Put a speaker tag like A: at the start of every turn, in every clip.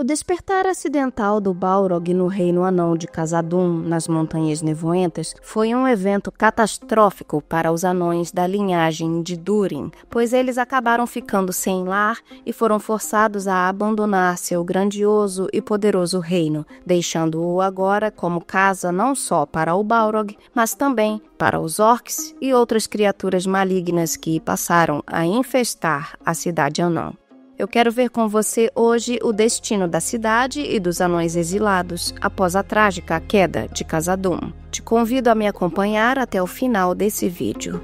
A: O despertar acidental do Balrog no reino anão de Khazad-dûm, nas Montanhas Nevoentas, foi um evento catastrófico para os anões da linhagem de Durin, pois eles acabaram ficando sem lar e foram forçados a abandonar seu grandioso e poderoso reino, deixando-o agora como casa não só para o Balrog, mas também para os orcs e outras criaturas malignas que passaram a infestar a cidade anã. Eu quero ver com você hoje o destino da cidade e dos anões exilados após a trágica queda de Khazad-dûm. Te convido a me acompanhar até o final desse vídeo.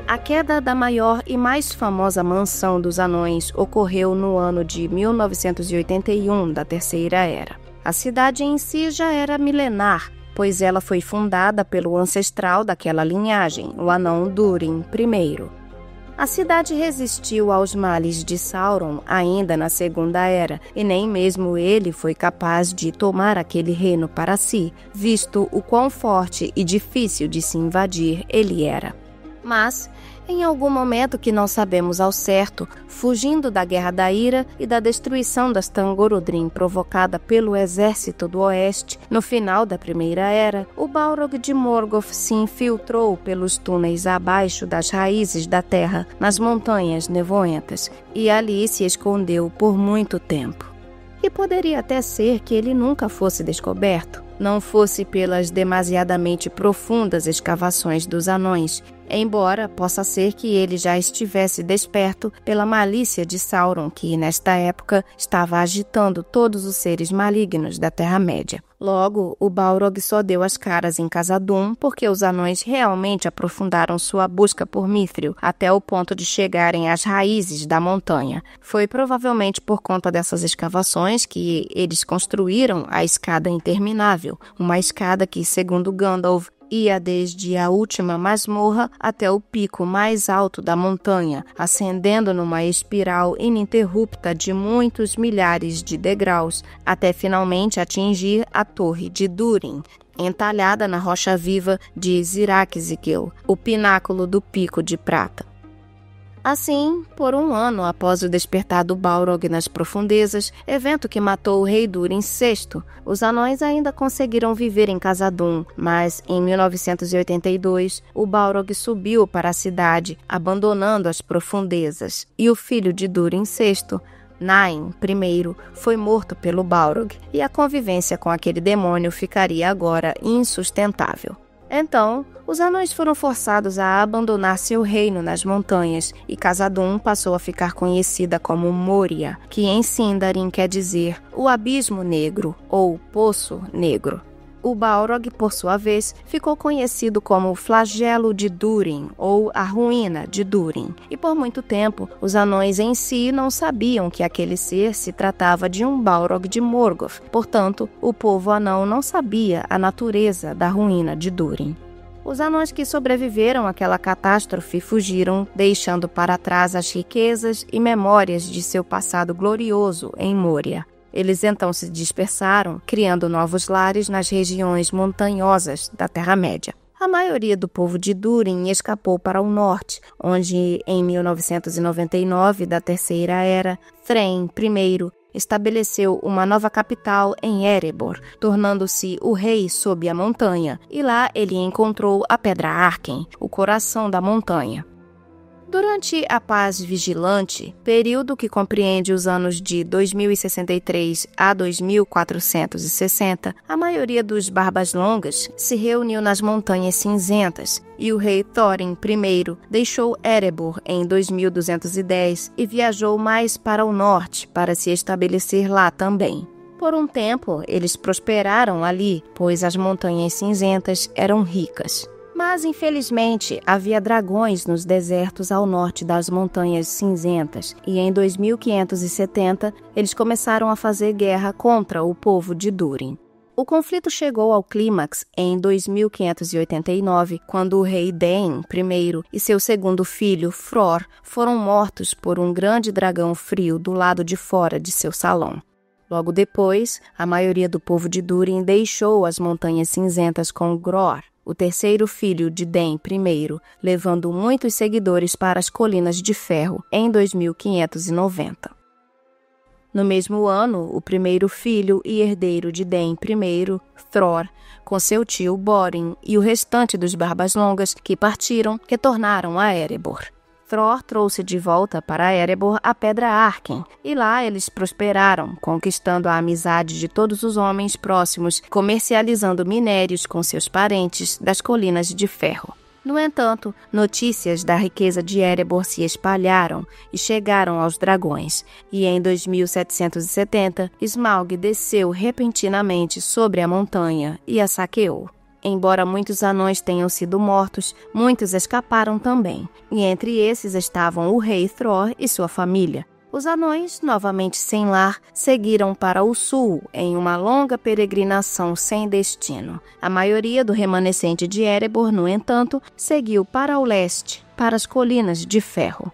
A: A queda da maior e mais famosa mansão dos anões ocorreu no ano de 1981 da Terceira Era. A cidade em si já era milenar, pois ela foi fundada pelo ancestral daquela linhagem, o anão Durin I. A cidade resistiu aos males de Sauron ainda na Segunda Era, e nem mesmo ele foi capaz de tomar aquele reino para si, visto o quão forte e difícil de se invadir ele era. Mas, em algum momento que não sabemos ao certo, fugindo da Guerra da Ira e da destruição das Thangorodrim provocada pelo exército do Oeste, no final da Primeira Era, o Balrog de Morgoth se infiltrou pelos túneis abaixo das raízes da terra, nas Montanhas Nevoentas, e ali se escondeu por muito tempo. E poderia até ser que ele nunca fosse descoberto, não fosse pelas demasiadamente profundas escavações dos anões, embora possa ser que ele já estivesse desperto pela malícia de Sauron, que, nesta época, estava agitando todos os seres malignos da Terra-média. Logo, o Balrog só deu as caras em Khazad-dûm porque os anões realmente aprofundaram sua busca por Mithril até o ponto de chegarem às raízes da montanha. Foi provavelmente por conta dessas escavações que eles construíram a Escada Interminável, uma escada que, segundo Gandalf, ia desde a última masmorra até o pico mais alto da montanha, ascendendo numa espiral ininterrupta de muitos milhares de degraus, até finalmente atingir a Torre de Durin, entalhada na rocha viva de Zirak-Zigil, o pináculo do Pico de Prata. Assim, por um ano após o despertar do Balrog nas profundezas, evento que matou o rei Durin VI, os anões ainda conseguiram viver em Khazad-dûm, mas em 1982 o Balrog subiu para a cidade, abandonando as profundezas, e o filho de Durin VI, Nain I, foi morto pelo Balrog, e a convivência com aquele demônio ficaria agora insustentável. Então, os anões foram forçados a abandonar seu reino nas montanhas e Khazad-dûm passou a ficar conhecida como Moria, que em Sindarin quer dizer o Abismo Negro ou Poço Negro. O Balrog, por sua vez, ficou conhecido como o Flagelo de Durin ou a Ruína de Durin. E por muito tempo, os anões em si não sabiam que aquele ser se tratava de um Balrog de Morgoth. Portanto, o povo anão não sabia a natureza da Ruína de Durin. Os anões que sobreviveram àquela catástrofe fugiram, deixando para trás as riquezas e memórias de seu passado glorioso em Moria. Eles então se dispersaram, criando novos lares nas regiões montanhosas da Terra-média. A maioria do povo de Durin escapou para o norte, onde, em 1999 da Terceira Era, Thrain I estabeleceu uma nova capital em Erebor, tornando-se o rei sob a montanha, e lá ele encontrou a Pedra Arken, o coração da montanha. Durante a Paz Vigilante, período que compreende os anos de 2063 a 2460, a maioria dos Barbas Longas se reuniu nas Montanhas Cinzentas e o rei Thorin I deixou Erebor em 2210 e viajou mais para o norte para se estabelecer lá também. Por um tempo, eles prosperaram ali, pois as Montanhas Cinzentas eram ricas. Mas, infelizmente, havia dragões nos desertos ao norte das Montanhas Cinzentas, e em 2570 eles começaram a fazer guerra contra o povo de Durin. O conflito chegou ao clímax em 2589, quando o rei Dain I e seu segundo filho, Fror, foram mortos por um grande dragão frio do lado de fora de seu salão. Logo depois, a maioria do povo de Durin deixou as Montanhas Cinzentas com Gror, o terceiro filho de Den I, levando muitos seguidores para as Colinas de Ferro em 2590. No mesmo ano, o primeiro filho e herdeiro de Den I, Thror, com seu tio Bórin e o restante dos Barbas Longas que partiram, retornaram a Erebor. Thror trouxe de volta para Erebor a Pedra Arken, e lá eles prosperaram, conquistando a amizade de todos os homens próximos, comercializando minérios com seus parentes das Colinas de Ferro. No entanto, notícias da riqueza de Erebor se espalharam e chegaram aos dragões, e em 2770, Smaug desceu repentinamente sobre a montanha e a saqueou. Embora muitos anões tenham sido mortos, muitos escaparam também, e entre esses estavam o rei Thror e sua família. Os anões, novamente sem lar, seguiram para o sul em uma longa peregrinação sem destino. A maioria do remanescente de Erebor, no entanto, seguiu para o leste, para as Colinas de Ferro.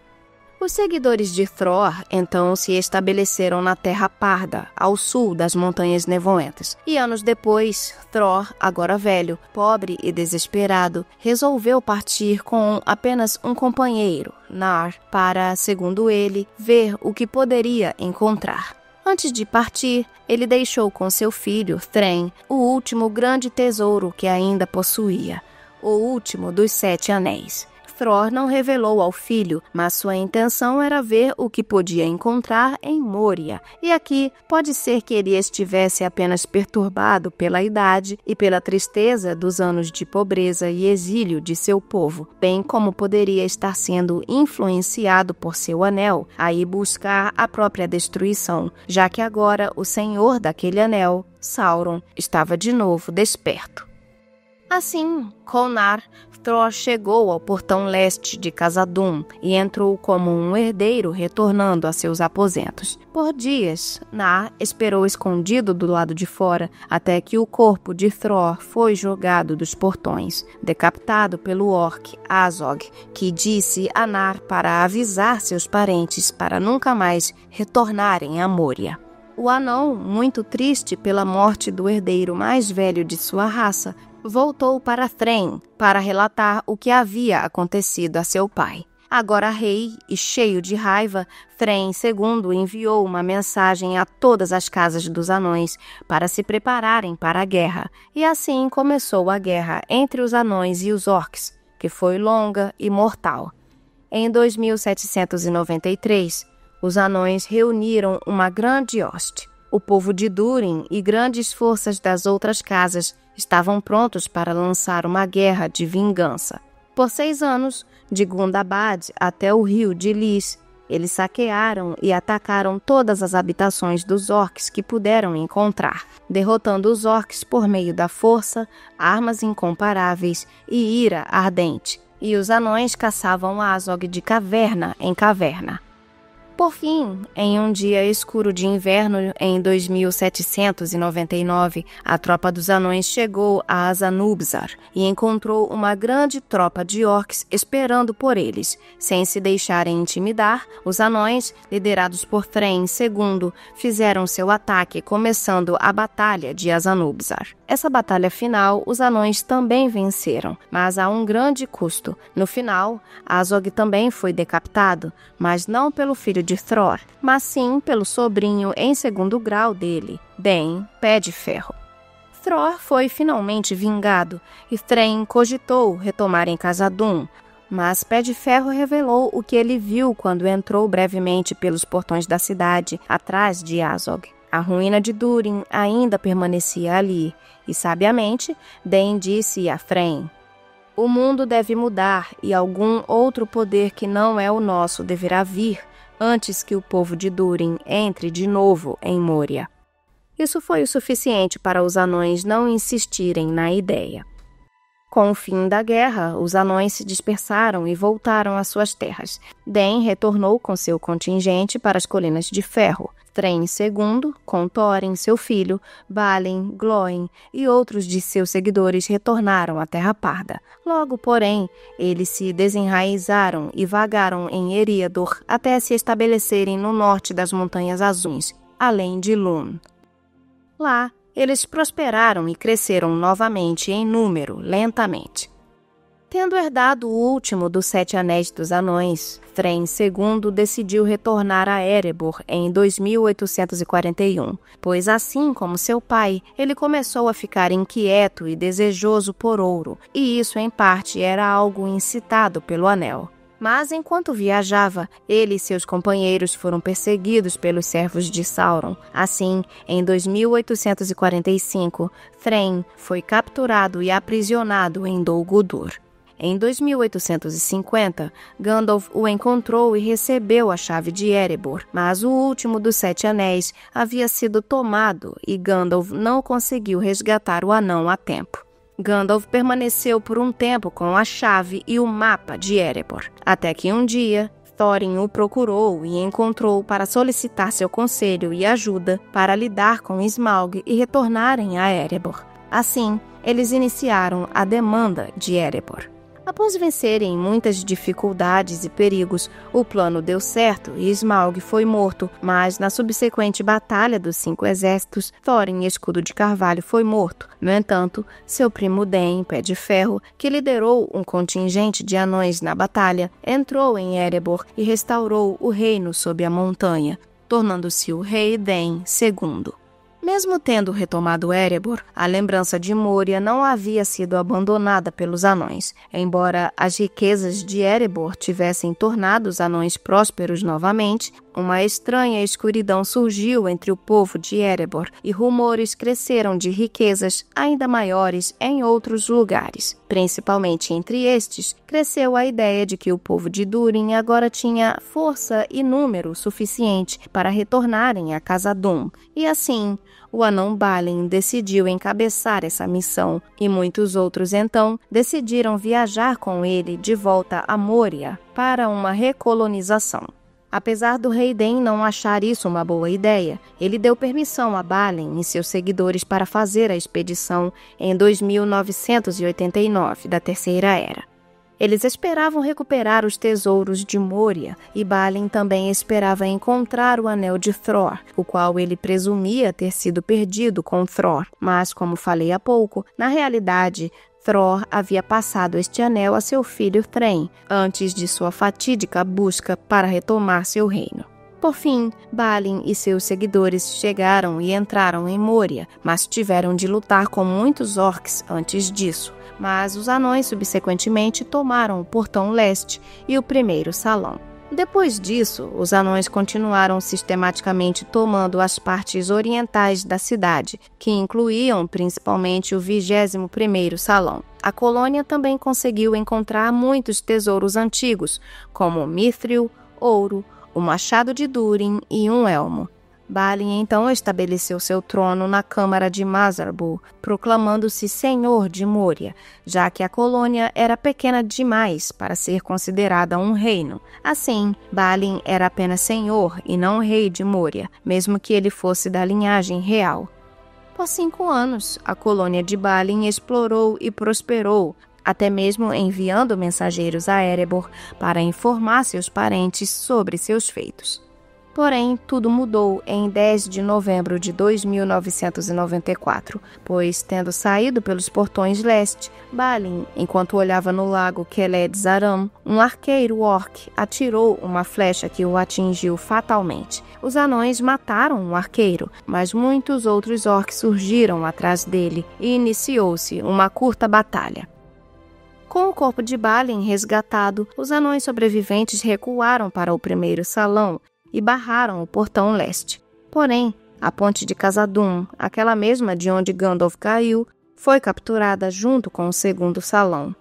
A: Os seguidores de Thror, então, se estabeleceram na Terra Parda, ao sul das Montanhas Nevoentas. E anos depois, Thror, agora velho, pobre e desesperado, resolveu partir com apenas um companheiro, Nar, para, segundo ele, ver o que poderia encontrar. Antes de partir, ele deixou com seu filho, Thrain, o último grande tesouro que ainda possuía, o último dos 7 anéis. Thror não revelou ao filho, mas sua intenção era ver o que podia encontrar em Moria. E aqui pode ser que ele estivesse apenas perturbado pela idade e pela tristeza dos anos de pobreza e exílio de seu povo, bem como poderia estar sendo influenciado por seu anel a ir buscar a própria destruição, já que agora o senhor daquele anel, Sauron, estava de novo desperto. Assim, com Nar, Thror chegou ao portão leste de Khazad-dûm e entrou como um herdeiro retornando a seus aposentos. Por dias, Nar esperou escondido do lado de fora até que o corpo de Thror foi jogado dos portões, decapitado pelo orc Azog, que disse a Nar para avisar seus parentes para nunca mais retornarem a Moria. O anão, muito triste pela morte do herdeiro mais velho de sua raça, voltou para Thrain para relatar o que havia acontecido a seu pai. Agora rei e cheio de raiva, Thrain II enviou uma mensagem a todas as casas dos anões para se prepararem para a guerra, e assim começou a guerra entre os anões e os orcs, que foi longa e mortal. Em 2793, os anões reuniram uma grande hoste. O povo de Durin e grandes forças das outras casas estavam prontos para lançar uma guerra de vingança. Por 6 anos, de Gundabad até o rio de Lys, eles saquearam e atacaram todas as habitações dos orcs que puderam encontrar, derrotando os orcs por meio da força, armas incomparáveis e ira ardente. E os anões caçavam Azog de caverna em caverna. Por fim, em um dia escuro de inverno, em 2799, a tropa dos anões chegou a Azanubzar e encontrou uma grande tropa de orcs esperando por eles. Sem se deixarem intimidar, os anões, liderados por Thrain II, fizeram seu ataque, começando a Batalha de Azanubzar. Essa batalha final, os anões também venceram, mas a um grande custo. No final, Azog também foi decapitado, mas não pelo filho de Thror, mas sim pelo sobrinho em 2º grau dele, Ben, Pé de Ferro. Thror foi finalmente vingado e Thrain cogitou retomar em Khazad-dûm, mas Pé de Ferro revelou o que ele viu quando entrou brevemente pelos portões da cidade, atrás de Azog. A ruína de Durin ainda permanecia ali, e sabiamente, Den disse a Thrain: "O mundo deve mudar e algum outro poder que não é o nosso deverá vir antes que o povo de Durin entre de novo em Moria." Isso foi o suficiente para os anões não insistirem na ideia. Com o fim da guerra, os anões se dispersaram e voltaram às suas terras. Den retornou com seu contingente para as Colinas de Ferro. Thrain II, com Thorin, seu filho, Balin, Glóin e outros de seus seguidores retornaram à Terra Parda. Logo, porém, eles se desenraizaram e vagaram em Eriador até se estabelecerem no norte das Montanhas Azuis, além de Lûn. Lá, eles prosperaram e cresceram novamente em número, lentamente. Tendo herdado o último dos 7 anéis dos anões, Thrain II decidiu retornar a Erebor em 2841, pois assim como seu pai, ele começou a ficar inquieto e desejoso por ouro, e isso em parte era algo incitado pelo anel. Mas enquanto viajava, ele e seus companheiros foram perseguidos pelos servos de Sauron. Assim, em 2845, Thrain foi capturado e aprisionado em Dol Guldur. Em 2850, Gandalf o encontrou e recebeu a chave de Erebor, mas o último dos 7 anéis havia sido tomado e Gandalf não conseguiu resgatar o anão a tempo. Gandalf permaneceu por um tempo com a chave e o mapa de Erebor, até que um dia Thorin o procurou e encontrou para solicitar seu conselho e ajuda para lidar com Smaug e retornarem a Erebor. Assim, eles iniciaram a demanda de Erebor. Após vencerem muitas dificuldades e perigos, o plano deu certo e Smaug foi morto, mas na subsequente Batalha dos 5 Exércitos, Thorin Escudo de Carvalho foi morto. No entanto, seu primo Den, Pé de Ferro, que liderou um contingente de anões na batalha, entrou em Erebor e restaurou o reino sob a montanha, tornando-se o Rei Den II. Mesmo tendo retomado Erebor, a lembrança de Moria não havia sido abandonada pelos anões. Embora as riquezas de Erebor tivessem tornado os anões prósperos novamente, uma estranha escuridão surgiu entre o povo de Erebor e rumores cresceram de riquezas ainda maiores em outros lugares. Principalmente entre estes, cresceu a ideia de que o povo de Durin agora tinha força e número suficiente para retornarem a Khazad-dûm. E assim, o anão Balin decidiu encabeçar essa missão, e muitos outros então decidiram viajar com ele de volta a Moria para uma recolonização. Apesar do rei Den não achar isso uma boa ideia, ele deu permissão a Balin e seus seguidores para fazer a expedição em 2989 da Terceira Era. Eles esperavam recuperar os tesouros de Moria, e Balin também esperava encontrar o Anel de Thror, o qual ele presumia ter sido perdido com Thror. Mas, como falei há pouco, na realidade, Thror havia passado este anel a seu filho Thrain, antes de sua fatídica busca para retomar seu reino. Por fim, Balin e seus seguidores chegaram e entraram em Moria, mas tiveram de lutar com muitos orcs antes disso. Mas os anões subsequentemente tomaram o Portão Leste e o primeiro Salão. Depois disso, os anões continuaram sistematicamente tomando as partes orientais da cidade, que incluíam principalmente o 21º Salão. A colônia também conseguiu encontrar muitos tesouros antigos, como mithril, ouro, o machado de Durin e um elmo. Balin então estabeleceu seu trono na Câmara de Mazarbul, proclamando-se Senhor de Moria, já que a colônia era pequena demais para ser considerada um reino. Assim, Balin era apenas Senhor e não Rei de Moria, mesmo que ele fosse da linhagem real. Por 5 anos, a colônia de Balin explorou e prosperou, até mesmo enviando mensageiros a Erebor para informar seus parentes sobre seus feitos. Porém, tudo mudou em 10 de novembro de 2994, pois, tendo saído pelos portões leste, Balin, enquanto olhava no lago Keled Zaram, um arqueiro orc atirou uma flecha que o atingiu fatalmente. Os anões mataram o arqueiro, mas muitos outros orcs surgiram atrás dele e iniciou-se uma curta batalha. Com o corpo de Balin resgatado, os anões sobreviventes recuaram para o primeiro salão e barraram o Portão Leste. Porém, a ponte de Khazad-dûm, aquela mesma de onde Gandalf caiu, foi capturada junto com o segundo salão.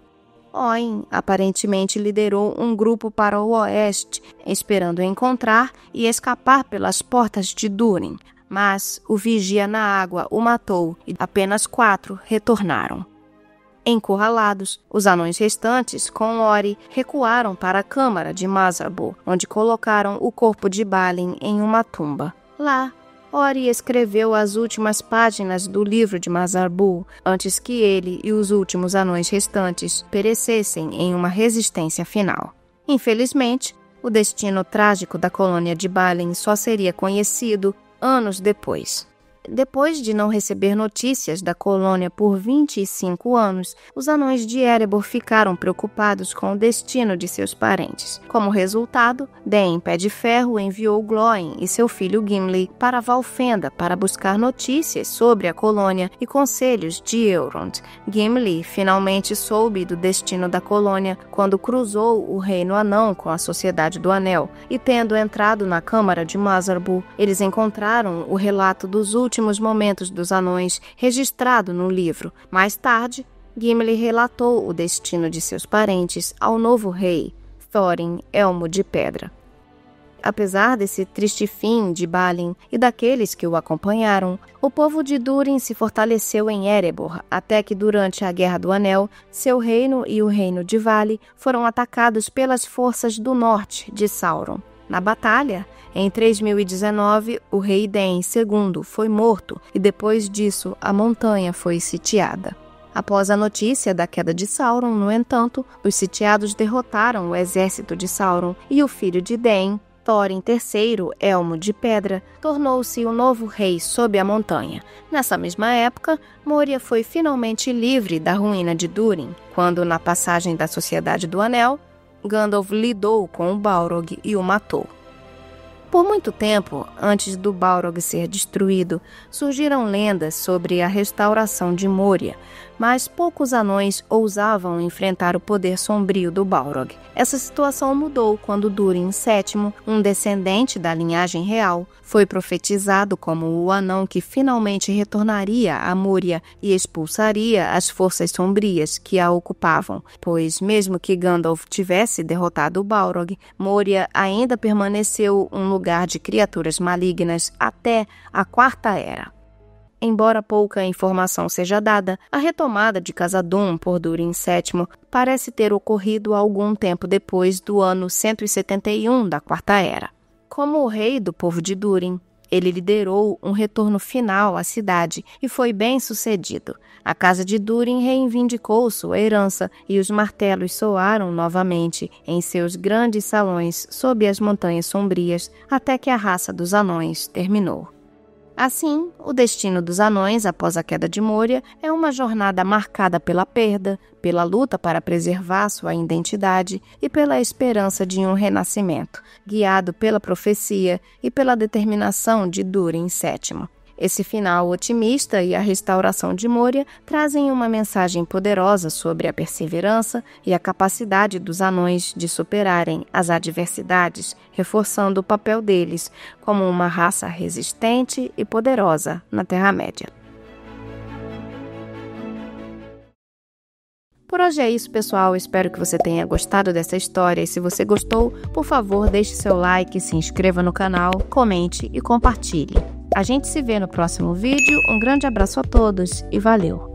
A: Oin aparentemente liderou um grupo para o oeste, esperando encontrar e escapar pelas portas de Durin, mas o vigia na água o matou e apenas 4 retornaram. Encurralados, os anões restantes, com Ori, recuaram para a Câmara de Mazarbul, onde colocaram o corpo de Balin em uma tumba. Lá, Ori escreveu as últimas páginas do livro de Mazarbul, antes que ele e os últimos anões restantes perecessem em uma resistência final. Infelizmente, o destino trágico da colônia de Balin só seria conhecido anos depois. Depois de não receber notícias da colônia por 25 anos, os anões de Erebor ficaram preocupados com o destino de seus parentes. Como resultado, Den Pé de Ferro enviou Glóin e seu filho Gimli para Valfenda para buscar notícias sobre a colônia e conselhos de Elrond. Gimli finalmente soube do destino da colônia quando cruzou o Reino Anão com a Sociedade do Anel, e tendo entrado na Câmara de Mazarbul, eles encontraram o relato dos últimos momentos dos anões registrado no livro. Mais tarde, Gimli relatou o destino de seus parentes ao novo rei, Thorin Elmo de Pedra. Apesar desse triste fim de Balin e daqueles que o acompanharam, o povo de Durin se fortaleceu em Erebor, até que durante a Guerra do Anel, seu reino e o reino de Vale foram atacados pelas forças do norte de Sauron. Na batalha, em 3019, o rei Den II foi morto e depois disso a montanha foi sitiada. Após a notícia da queda de Sauron, no entanto, os sitiados derrotaram o exército de Sauron e o filho de Den, Thorin III, Elmo de Pedra, tornou-se o novo rei sob a montanha. Nessa mesma época, Moria foi finalmente livre da ruína de Durin, quando, na passagem da Sociedade do Anel, Gandalf lidou com o Balrog e o matou. Por muito tempo, antes do Balrog ser destruído, surgiram lendas sobre a restauração de Moria, mas poucos anões ousavam enfrentar o poder sombrio do Balrog. Essa situação mudou quando Durin VII, um descendente da linhagem real, foi profetizado como o anão que finalmente retornaria a Moria e expulsaria as forças sombrias que a ocupavam, pois mesmo que Gandalf tivesse derrotado o Balrog, Moria ainda permaneceu um lugar de criaturas malignas até a Quarta Era. Embora pouca informação seja dada, a retomada de Khazad-dûm por Durin VII parece ter ocorrido algum tempo depois do ano 171 da Quarta Era. Como o rei do povo de Durin, ele liderou um retorno final à cidade e foi bem sucedido. A casa de Durin reivindicou sua herança e os martelos soaram novamente em seus grandes salões sob as Montanhas Sombrias até que a raça dos anões terminou. Assim, o destino dos anões após a queda de Moria é uma jornada marcada pela perda, pela luta para preservar sua identidade e pela esperança de um renascimento, guiado pela profecia e pela determinação de Durin VII. Esse final otimista e a restauração de Moria trazem uma mensagem poderosa sobre a perseverança e a capacidade dos anões de superarem as adversidades, reforçando o papel deles como uma raça resistente e poderosa na Terra-média. Por hoje é isso, pessoal. Espero que você tenha gostado dessa história e se você gostou, por favor, deixe seu like, se inscreva no canal, comente e compartilhe. A gente se vê no próximo vídeo. Um grande abraço a todos e valeu!